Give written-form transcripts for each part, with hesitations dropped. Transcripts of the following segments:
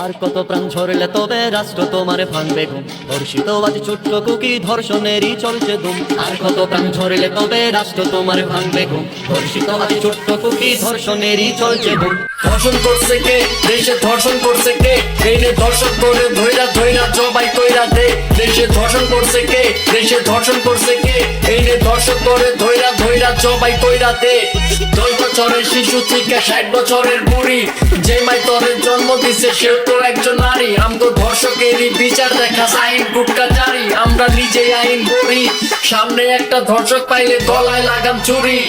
আর কত প্রাণ ঝরলে তবে রাষ্ট্র তোমারে ভাঙবে ঘুম, ধর্ষিত আজ ছোট্ট কুকি ধর্ষণেরই চলছে ধুম। আর কত প্রাণ ঝরলে তবে রাষ্ট্র তোমারে ভাঙবে ঘুম, ধর্ষিত আজ ছোট্ট কুকি ধর্ষণেরই চলছে ধুম। ধর্ষণ করছে কে দেশে, ধর্ষণ করছে কে এই নে ধর্ষণ করে ধৈরা ধৈরা জবাই কইরা দে। দেশে ধর্ষণ করছে কে, দেশে ধর্ষণ করছে কে এই নে ধর্ষণ করে ধৈরা ধৈরা জবাই কইরা দে। 10 বছরের শিশু থেকে 60 বছরের বুড়ি, যে মাই তোরে জন্ম দিছে সেও তো একজন নারী। আমগো ধর্ষকেরই বিচার দেখা আইন গুটকা জারি, আমরা নিজেই আইন করি। সামনে একটা ধর্ষক পাইলে গলায় লাগাম চুরি।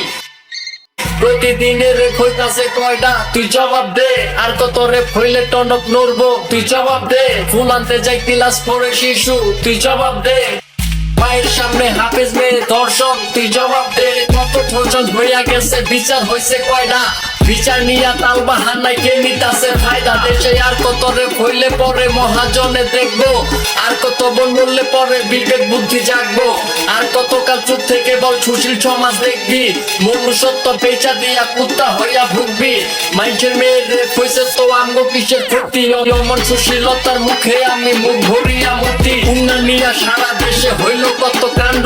প্রতিদিনের হইতাছে কয়টা তুই জবাব দে, আর কত রেপ হইলে টনক নড়বো তুই জবাব দে। ফুল আনতে যাই ক্লাস 4 শিশু তুই জবাব দে। মায়ের সামনে হাফেজ মেয়ে ধর্ষণ তুই জবাব দে। কত ধর্ষণ হইয়া গেছে বিচার হইছে কয়টা, বিচার নিয়া তাল বাহানায় কে নিতাছে ফায়দা। দেশে আর কত রেপ হইলে পরে মহাজনে দেখবো, আর কত বন বললে পরে বিবেক বুদ্ধি জাগবো। আর কত কাল চুপ থেকে বল সুশীল সমাজ দেখবি, মনুষ্যত্ব পেঁচা দিয়া কুত্তা হইয়া ভুগবি। মানুষের মেয়ের রেপ হইছে তো আমগো কিসের ক্ষতি, অমন সুশীলতার মুখে আমি মুখ ভরিয়া মতি। উন্নয়নিয়া সারা দেশে হইল কত কাণ্ড,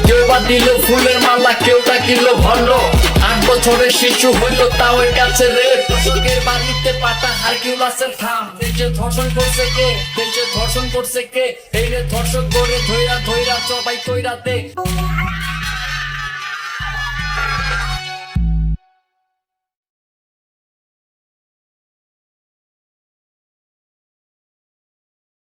কেউ বা দিল ফুলের মালা কেউ ডাকিল ভণ্ড। 8 বছরের শিশু হইল তাও এর কাছে রেপ, কৃষকের বাড়িতে পাটা হারকিউলাসের থাম। দেশে ধর্ষণ করছে কে, দেশে ধর্ষণ করছে কে এই রে ধর্ষক করে ধৈরা ধৈরা জবাই কইরা দে।